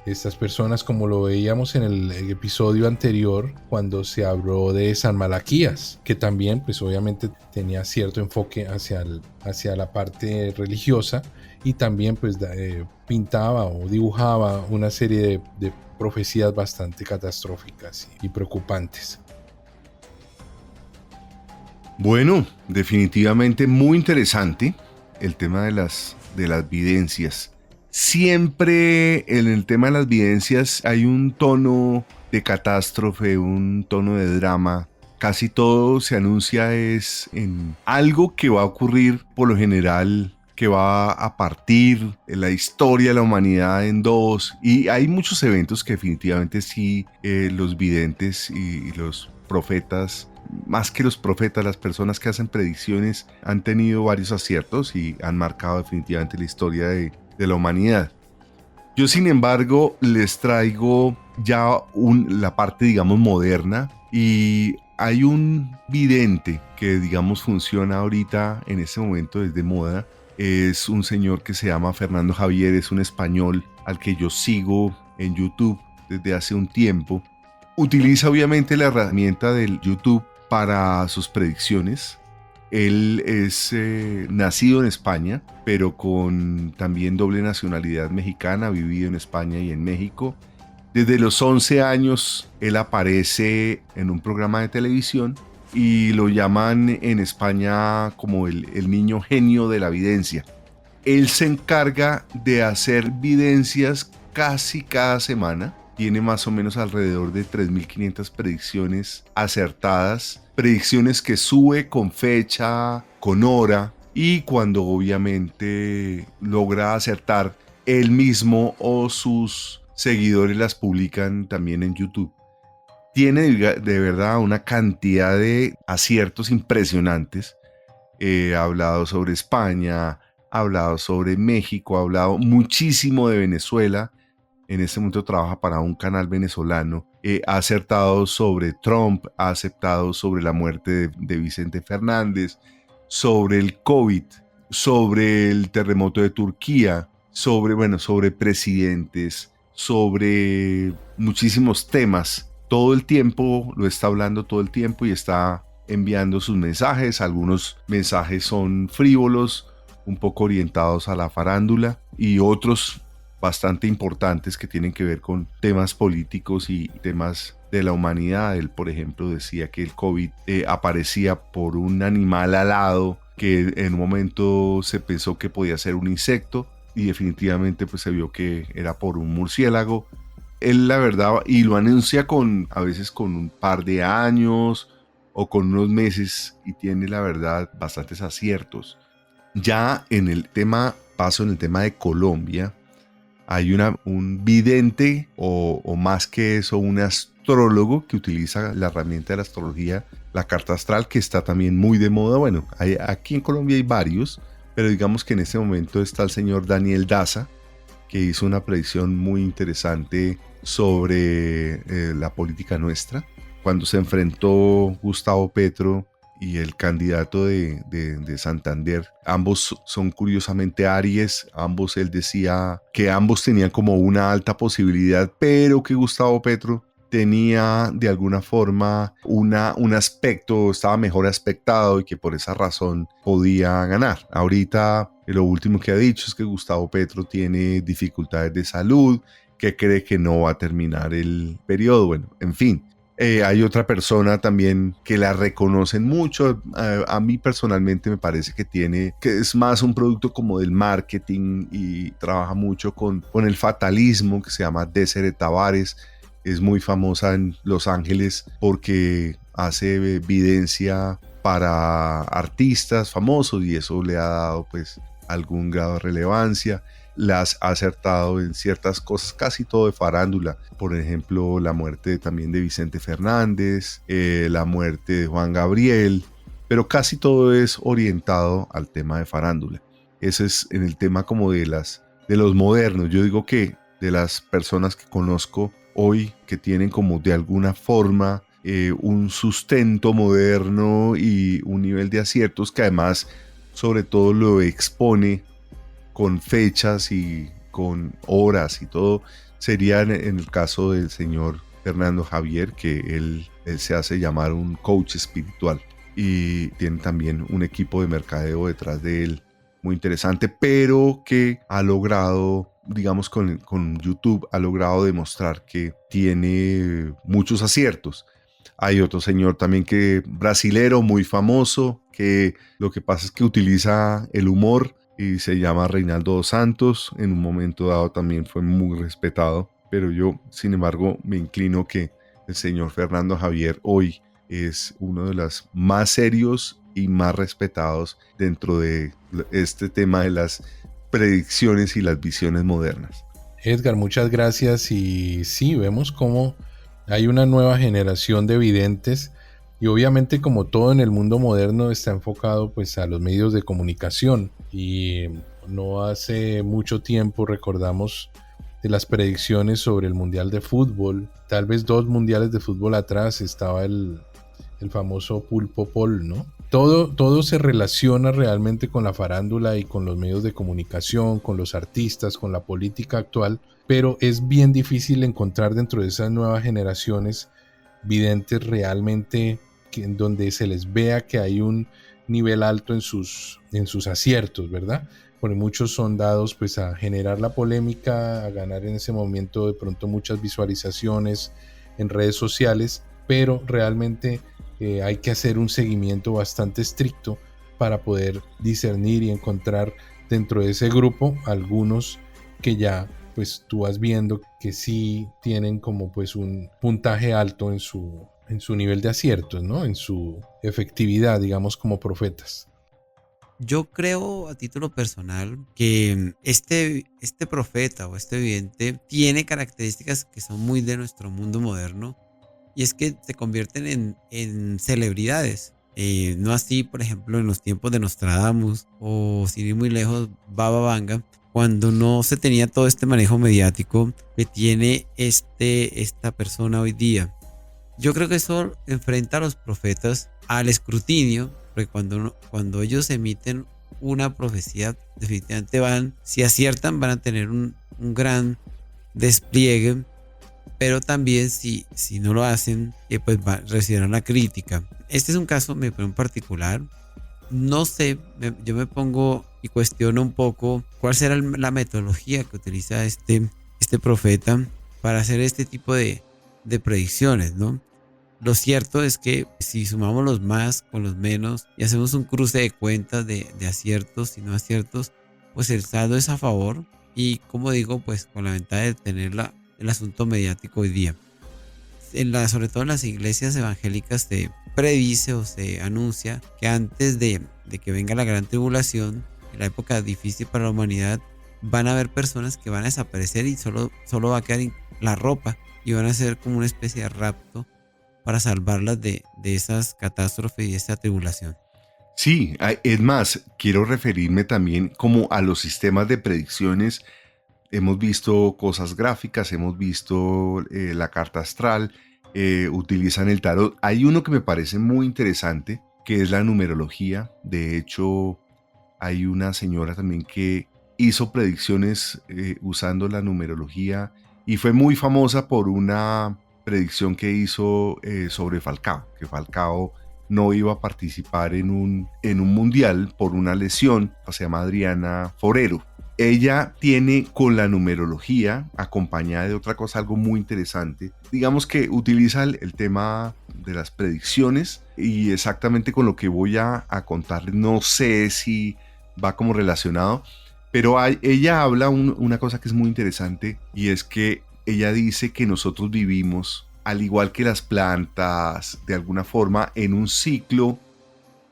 estas personas, como lo veíamos en el episodio anterior cuando se habló de San Malaquías, que también pues obviamente tenía cierto enfoque hacia la parte religiosa, y también pues pintaba o dibujaba una serie de profecías bastante catastróficas y preocupantes. Bueno, definitivamente muy interesante el tema de las videncias. Siempre en el tema de las videncias hay un tono de catástrofe, un tono de drama. Casi todo se anuncia es en algo que va a ocurrir, por lo general, que va a partir la historia de la humanidad en dos. Y hay muchos eventos que definitivamente sí, los videntes y los profetas, más que los profetas, las personas que hacen predicciones han tenido varios aciertos y han marcado definitivamente la historia de la humanidad. Yo, sin embargo, les traigo ya la parte, digamos, moderna, y hay un vidente que, digamos, funciona ahorita en este momento desde moda. Es un señor que se llama Fernando Javier, es un español al que yo sigo en YouTube desde hace un tiempo. Utiliza obviamente la herramienta del YouTube para sus predicciones. Él es nacido en España, pero con también doble nacionalidad mexicana, ha vivido en España y en México. Desde los 11 años él aparece en un programa de televisión y lo llaman en España como el niño genio de la videncia. Él se encarga de hacer videncias casi cada semana. Tiene más o menos alrededor de 3.500 predicciones acertadas, predicciones que sube con fecha, con hora, y cuando obviamente logra acertar, él mismo o sus seguidores las publican también en YouTube. Tiene de verdad una cantidad de aciertos impresionantes. Ha hablado sobre España, ha ha hablado sobre México, ha hablado muchísimo de Venezuela. En este momento trabaja para un canal venezolano. Ha acertado sobre Trump, ha acertado sobre la muerte de Vicente Fernández, sobre el COVID, sobre el terremoto de Turquía, sobre presidentes, sobre muchísimos temas. Todo el tiempo lo está hablando todo el tiempo y está enviando sus mensajes. Algunos mensajes son frívolos, un poco orientados a la farándula, y otros bastante importantes que tienen que ver con temas políticos y temas de la humanidad. Él, por ejemplo, decía que el COVID aparecía por un animal alado, que en un momento se pensó que podía ser un insecto y definitivamente pues se vio que era por un murciélago. Él, la verdad, y lo anuncia a veces con un par de años o con unos meses, y tiene, la verdad, bastantes aciertos. Ya en el tema de Colombia, hay un vidente o más que eso, un astrólogo que utiliza la herramienta de la astrología, la carta astral, que está también muy de moda. Bueno, aquí en Colombia hay varios, pero digamos que en este momento está el señor Daniel Daza, que hizo una predicción muy interesante sobre la política nuestra. Cuando se enfrentó Gustavo Petro y el candidato de Santander, ambos son curiosamente Aries. Ambos, él decía que ambos tenían como una alta posibilidad, pero que Gustavo Petro tenía de alguna forma un aspecto, estaba mejor aspectado, y que por esa razón podía ganar. Ahorita lo último que ha dicho es que Gustavo Petro tiene dificultades de salud, que cree que no va a terminar el periodo. Bueno, en fin. Hay otra persona también que la reconocen mucho. A mí personalmente me parece que es más un producto como del marketing, y trabaja mucho con el fatalismo, que se llama Desiree Tavares. Es muy famosa en Los Ángeles porque hace evidencia para artistas famosos, y eso le ha dado pues algún grado de relevancia. Las ha acertado en ciertas cosas, casi todo de farándula. Por ejemplo, la muerte también de Vicente Fernández, la muerte de Juan Gabriel, pero casi todo es orientado al tema de farándula. Ese es en el tema como de los modernos. Yo digo que de las personas que conozco hoy, que tienen como de alguna forma un sustento moderno y un nivel de aciertos que además sobre todo lo expone con fechas y con horas y todo, sería en el caso del señor Fernando Javier, que él se hace llamar un coach espiritual, y tiene también un equipo de mercadeo detrás de él muy interesante, pero que ha logrado, digamos, con YouTube, ha logrado demostrar que tiene muchos aciertos. Hay otro señor también brasilero muy famoso, que lo que pasa es que utiliza el humor, y se llama Reinaldo dos Santos. En un momento dado también fue muy respetado, pero yo, sin embargo, me inclino que el señor Fernando Javier hoy es uno de los más serios y más respetados dentro de este tema de las predicciones y las visiones modernas. Edgar, muchas gracias. Y sí, vemos cómo hay una nueva generación de videntes, y obviamente, como todo en el mundo moderno, está enfocado pues a los medios de comunicación. Y no hace mucho tiempo recordamos de las predicciones sobre el Mundial de Fútbol. Tal vez 2 mundiales de fútbol atrás estaba el famoso Pulpo Paul, ¿no? Todo se relaciona realmente con la farándula y con los medios de comunicación, con los artistas, con la política actual, pero es bien difícil encontrar dentro de esas nuevas generaciones videntes realmente en donde se les vea que hay un nivel alto en sus aciertos, ¿verdad? Porque muchos son dados pues a generar la polémica, a ganar en ese momento de pronto muchas visualizaciones en redes sociales, pero realmente hay que hacer un seguimiento bastante estricto para poder discernir y encontrar dentro de ese grupo algunos que ya pues tú vas viendo que sí tienen como pues un puntaje alto en su nivel de aciertos, ¿no? En su efectividad, digamos, como profetas. Yo creo a título personal que este profeta o este vidente tiene características que son muy de nuestro mundo moderno, y es que se convierten en celebridades. No así, por ejemplo, en los tiempos de Nostradamus o sin ir muy lejos, Baba Vanga, cuando no se tenía todo este manejo mediático que tiene esta persona hoy día. Yo creo que eso enfrenta a los profetas al escrutinio, porque cuando ellos emiten una profecía, definitivamente si aciertan, van a tener un gran despliegue, pero también si no lo hacen, pues recibirán la crítica. Este es un caso en particular. No sé, yo me pongo y cuestiono un poco cuál será la metodología que utiliza este profeta para hacer este tipo de predicciones, ¿no? Lo cierto es que si sumamos los más con los menos y hacemos un cruce de cuentas de aciertos y no aciertos, pues el saldo es a favor y, como digo, pues con la ventaja de tener el asunto mediático hoy día. Sobre todo en las iglesias evangélicas se predice o se anuncia que antes de que venga la gran tribulación, en la época difícil para la humanidad, van a haber personas que van a desaparecer y solo va a quedar la ropa y van a ser como una especie de rapto para salvarlas de esas catástrofes y esa tribulación. Sí, es más, quiero referirme también como a los sistemas de predicciones. Hemos visto cosas gráficas, hemos visto la carta astral, utilizan el tarot. Hay uno que me parece muy interesante, que es la numerología. De hecho, hay una señora también que hizo predicciones usando la numerología y fue muy famosa por una predicción que hizo sobre Falcao, que Falcao no iba a participar en un mundial por una lesión. Se llama Adriana Forero. Ella tiene con la numerología, acompañada de otra cosa, algo muy interesante. Digamos que utiliza el tema de las predicciones y exactamente con lo que voy a contarles, no sé si va como relacionado, pero ella habla una cosa que es muy interesante, y es que ella dice que nosotros vivimos, al igual que las plantas, de alguna forma, en un ciclo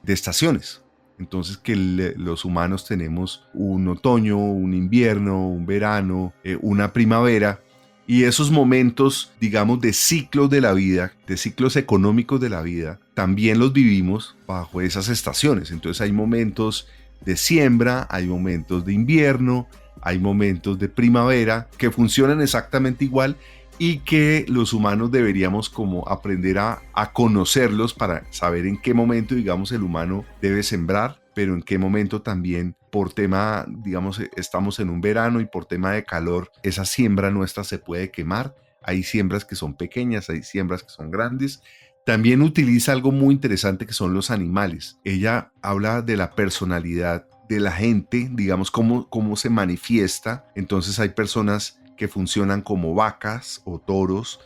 de estaciones. Entonces que los humanos tenemos un otoño, un invierno, un verano, una primavera, y esos momentos, digamos, de ciclos de la vida, de ciclos económicos de la vida, también los vivimos bajo esas estaciones. Entonces hay momentos de siembra, hay momentos de invierno, hay momentos de primavera que funcionan exactamente igual y que los humanos deberíamos como aprender a conocerlos para saber en qué momento, digamos, el humano debe sembrar, pero en qué momento también, por tema, digamos, estamos en un verano y por tema de calor, esa siembra nuestra se puede quemar. Hay siembras que son pequeñas, hay siembras que son grandes. También utiliza algo muy interesante que son los animales. Ella habla de la personalidad de la gente, digamos, cómo se manifiesta. Entonces hay personas que funcionan como vacas o toros,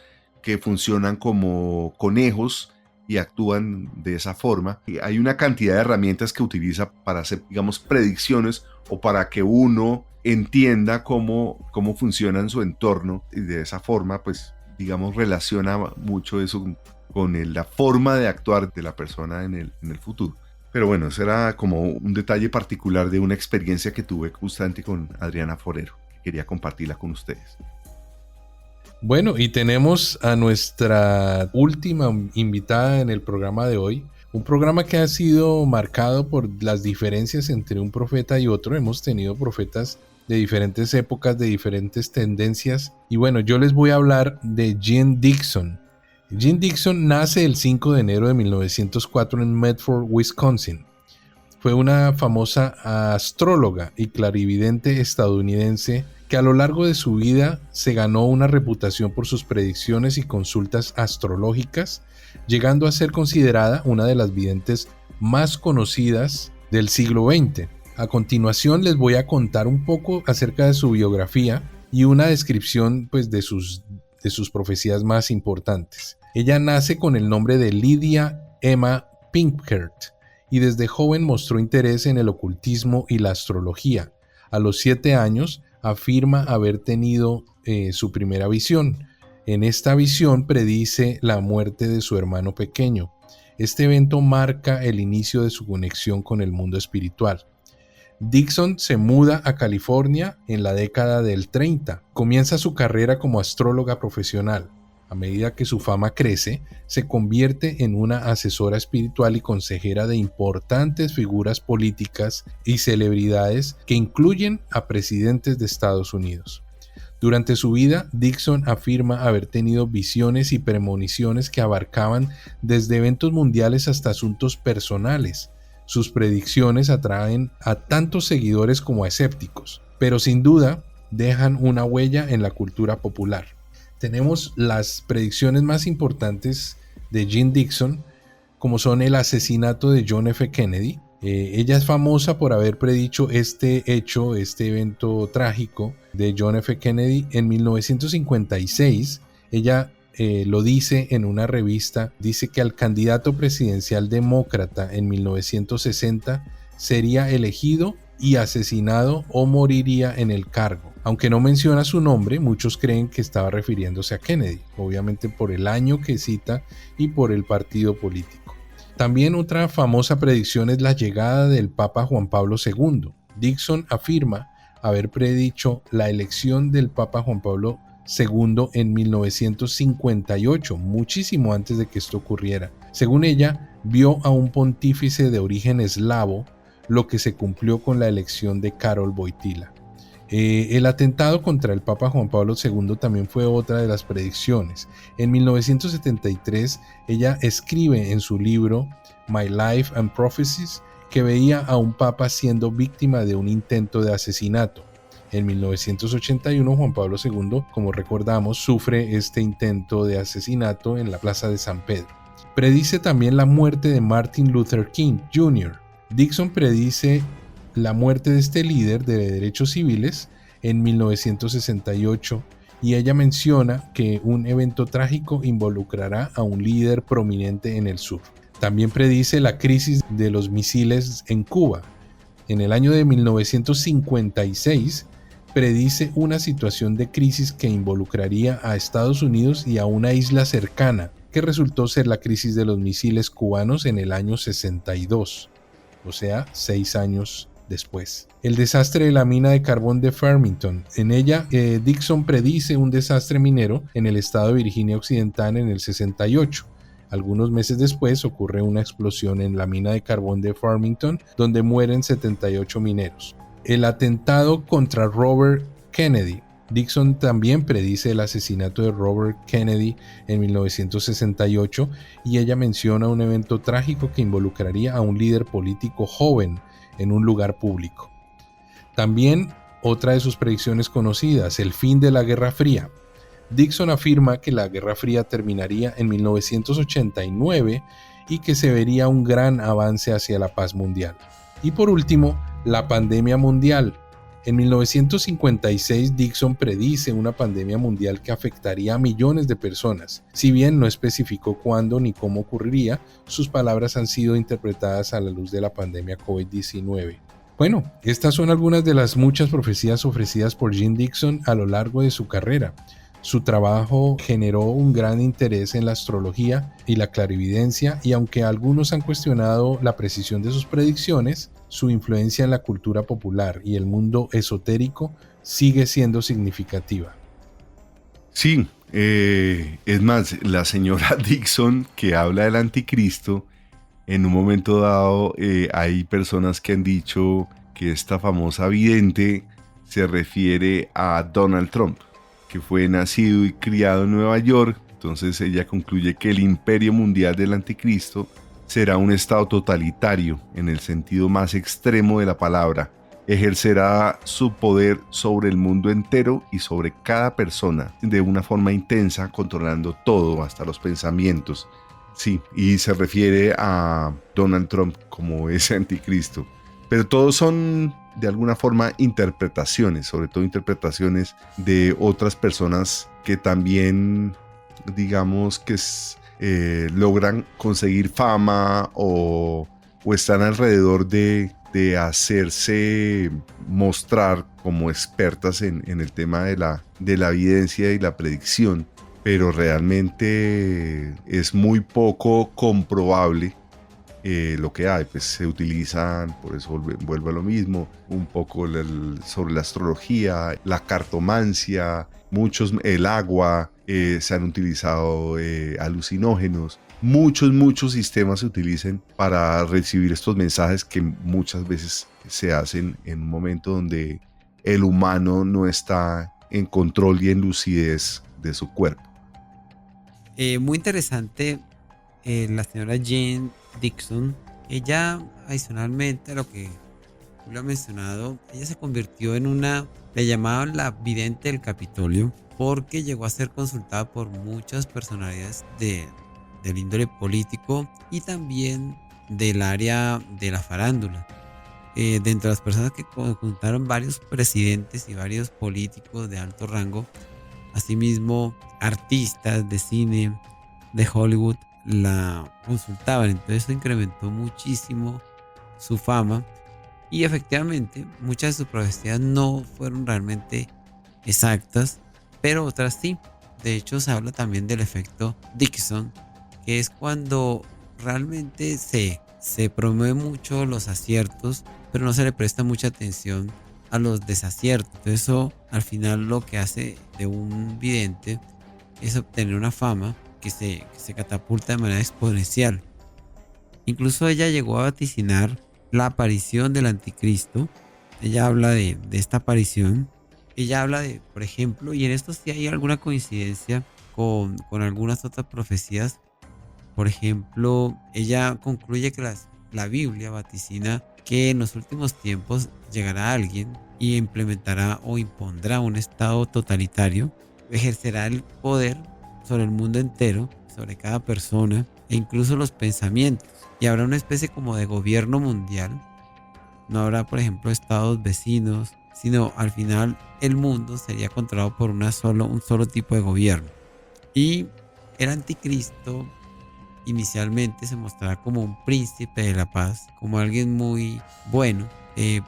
que funcionan como conejos y actúan de esa forma. Y hay una cantidad de herramientas que utiliza para hacer, digamos, predicciones o para que uno entienda cómo funciona en su entorno, y de esa forma, pues, digamos, relaciona mucho eso con la forma de actuar de la persona en el futuro. Pero bueno, eso era como un detalle particular de una experiencia que tuve justamente con Adriana Forero. Quería compartirla con ustedes. Bueno, y tenemos a nuestra última invitada en el programa de hoy. Un programa que ha sido marcado por las diferencias entre un profeta y otro. Hemos tenido profetas de diferentes épocas, de diferentes tendencias. Y bueno, yo les voy a hablar de Jean Dixon. Jean Dixon nace el 5 de enero de 1904 en Medford, Wisconsin. Fue una famosa astróloga y clarividente estadounidense que a lo largo de su vida se ganó una reputación por sus predicciones y consultas astrológicas, llegando a ser considerada una de las videntes más conocidas del siglo XX. A continuación les voy a contar un poco acerca de su biografía y una descripción, pues, de sus profecías más importantes. Ella nace con el nombre de Lydia Emma Pinkhert y desde joven mostró interés en el ocultismo y la astrología. A los 7 años afirma haber tenido su primera visión. En esta visión predice la muerte de su hermano pequeño. Este evento marca el inicio de su conexión con el mundo espiritual. Dixon se muda a California en la década del 30. Comienza su carrera como astróloga profesional. A medida que su fama crece, se convierte en una asesora espiritual y consejera de importantes figuras políticas y celebridades que incluyen a presidentes de Estados Unidos. Durante su vida, Dixon afirma haber tenido visiones y premoniciones que abarcaban desde eventos mundiales hasta asuntos personales. Sus predicciones atraen a tantos seguidores como a escépticos, pero sin duda dejan una huella en la cultura popular. Tenemos las predicciones más importantes de Jean Dixon, como son el asesinato de John F. Kennedy. Ella es famosa por haber predicho este evento trágico de John F. Kennedy en 1956. Ella lo dice en una revista, dice que al candidato presidencial demócrata en 1960 sería elegido y asesinado o moriría en el cargo. Aunque no menciona su nombre, muchos creen que estaba refiriéndose a Kennedy, obviamente por el año que cita y por el partido político. También otra famosa predicción es la llegada del Papa Juan Pablo II. Dixon afirma haber predicho la elección del Papa Juan Pablo II en 1958, muchísimo antes de que esto ocurriera. Según ella, vio a un pontífice de origen eslavo, lo que se cumplió con la elección de Karol Wojtyła. El atentado contra el Papa Juan Pablo II también fue otra de las predicciones. En 1973, ella escribe en su libro My Life and Prophecies que veía a un papa siendo víctima de un intento de asesinato. En 1981, Juan Pablo II, como recordamos, sufre este intento de asesinato en la Plaza de San Pedro. Predice también la muerte de Martin Luther King Jr. Dixon predice la muerte de este líder de derechos civiles en 1968 y ella menciona que un evento trágico involucrará a un líder prominente en el sur. También predice la crisis de los misiles en Cuba. En el año de 1956 predice una situación de crisis que involucraría a Estados Unidos y a una isla cercana, que resultó ser la crisis de los misiles cubanos en el año 62, o sea, 6 años después. El desastre de la mina de carbón de Farmington. En ella, Dixon predice un desastre minero en el estado de Virginia Occidental en el 68. Algunos meses después ocurre una explosión en la mina de carbón de Farmington, donde mueren 78 mineros. El atentado contra Robert Kennedy. Dixon también predice el asesinato de Robert Kennedy en 1968 y ella menciona un evento trágico que involucraría a un líder político joven en un lugar público. También otra de sus predicciones conocidas, el fin de la Guerra Fría. Dixon afirma que la Guerra Fría terminaría en 1989 y que se vería un gran avance hacia la paz mundial. Y por último, la pandemia mundial. En 1956, Dixon predice una pandemia mundial que afectaría a millones de personas. Si bien no especificó cuándo ni cómo ocurriría, sus palabras han sido interpretadas a la luz de la pandemia COVID-19. Bueno, estas son algunas de las muchas profecías ofrecidas por Jean Dixon a lo largo de su carrera. Su trabajo generó un gran interés en la astrología y la clarividencia, y aunque algunos han cuestionado la precisión de sus predicciones, su influencia en la cultura popular y el mundo esotérico sigue siendo significativa. Sí, es más, la señora Dixon, que habla del anticristo, en un momento dado hay personas que han dicho que esta famosa vidente se refiere a Donald Trump, que fue nacido y criado en Nueva York. Entonces ella concluye que el imperio mundial del anticristo será un estado totalitario en el sentido más extremo de la palabra. Ejercerá su poder sobre el mundo entero y sobre cada persona de una forma intensa, controlando todo, hasta los pensamientos. Sí, y se refiere a Donald Trump como ese anticristo. Pero todos son de alguna forma interpretaciones, sobre todo interpretaciones de otras personas que también, digamos que logran conseguir fama o están alrededor de hacerse mostrar como expertas en el tema de la evidencia y la predicción, pero realmente es muy poco comprobable lo que hay. Pues se utilizan, por eso vuelvo a lo mismo, un poco sobre la astrología, la cartomancia, el agua, se han utilizado alucinógenos. Muchos sistemas se utilizan para recibir estos mensajes que muchas veces se hacen en un momento donde el humano no está en control y en lucidez de su cuerpo. Muy interesante, la señora Jane Dixon. Ella, adicionalmente a lo que Julio ha mencionado, ella se convirtió en le llamaban la vidente del Capitolio, porque llegó a ser consultada por muchas personalidades del índole político y también del área de la farándula. Dentro de las personas que consultaron, varios presidentes y varios políticos de alto rango, asimismo artistas de cine, de Hollywood, la consultaban. Entonces eso incrementó muchísimo su fama, y efectivamente muchas de sus profecías no fueron realmente exactas, pero otras sí. De hecho, se habla también del efecto Dixon, que es cuando realmente se promueven mucho los aciertos, pero no se le presta mucha atención a los desaciertos. Entonces eso al final lo que hace de un vidente es obtener una fama que se catapulta de manera exponencial. Incluso ella llegó a vaticinar la aparición del anticristo. Ella habla de esta aparición. Ella habla de, por ejemplo, y en esto sí hay alguna coincidencia con algunas otras profecías. Por ejemplo, ella concluye que la Biblia vaticina que en los últimos tiempos llegará alguien y implementará o impondrá un estado totalitario, ejercerá el poder sobre el mundo entero, sobre cada persona e incluso los pensamientos, y habrá una especie como de gobierno mundial. No habrá, por ejemplo, estados vecinos, sino al final el mundo sería controlado por un solo tipo de gobierno. Y el anticristo inicialmente se mostrará como un príncipe de la paz, como alguien muy bueno,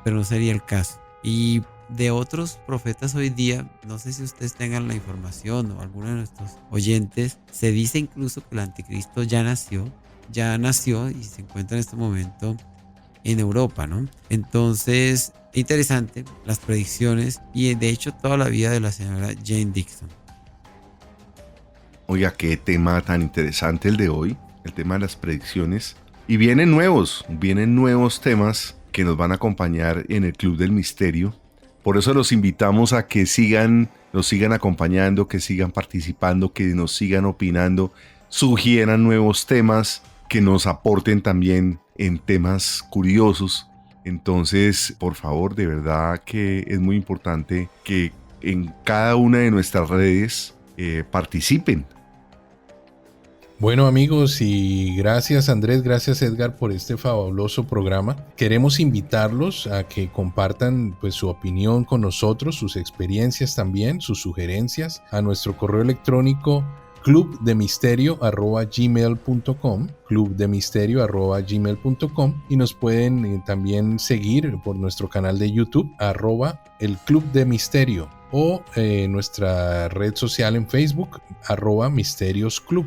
pero no sería el caso. Y de otros profetas hoy día, no sé si ustedes tengan la información o alguno de nuestros oyentes, se dice incluso que el anticristo ya nació y se encuentra en este momento en Europa, ¿no? Entonces, interesante las predicciones y de hecho toda la vida de la señora Jane Dixon. Oiga, qué tema tan interesante el de hoy, el tema de las predicciones. Y vienen nuevos temas que nos van a acompañar en el Club del Misterio. Por eso los invitamos a que nos sigan acompañando, que sigan participando, que nos sigan opinando, sugieran nuevos temas, que nos aporten también en temas curiosos. Entonces, por favor, de verdad que es muy importante que en cada una de nuestras redes participen. Bueno, amigos, y gracias Andrés, gracias Edgar por este fabuloso programa. Queremos invitarlos a que compartan pues su opinión con nosotros, sus experiencias también, sus sugerencias a nuestro correo electrónico clubdemisterio@gmail.com, y nos pueden también seguir por nuestro canal de YouTube @el Club de Misterio, o nuestra red social en Facebook @Misterios Club.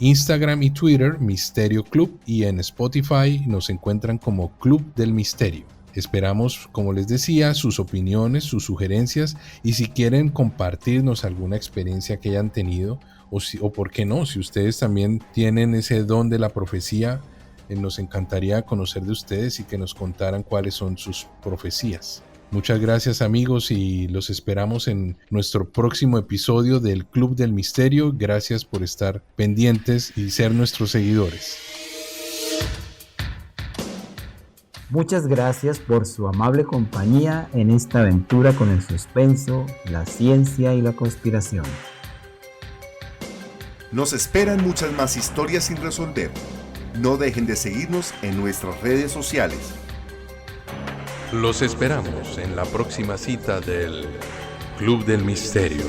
Instagram y Twitter, Misterio Club, y en Spotify nos encuentran como Club del Misterio. Esperamos, como les decía, sus opiniones, sus sugerencias, y si quieren compartirnos alguna experiencia que hayan tenido, o por qué no, si ustedes también tienen ese don de la profecía, nos encantaría conocer de ustedes y que nos contaran cuáles son sus profecías. Muchas gracias, amigos, y los esperamos en nuestro próximo episodio del Club del Misterio. Gracias por estar pendientes y ser nuestros seguidores. Muchas gracias por su amable compañía en esta aventura con el suspenso, la ciencia y la conspiración. Nos esperan muchas más historias sin resolver. No dejen de seguirnos en nuestras redes sociales. Los esperamos en la próxima cita del Club del Misterio.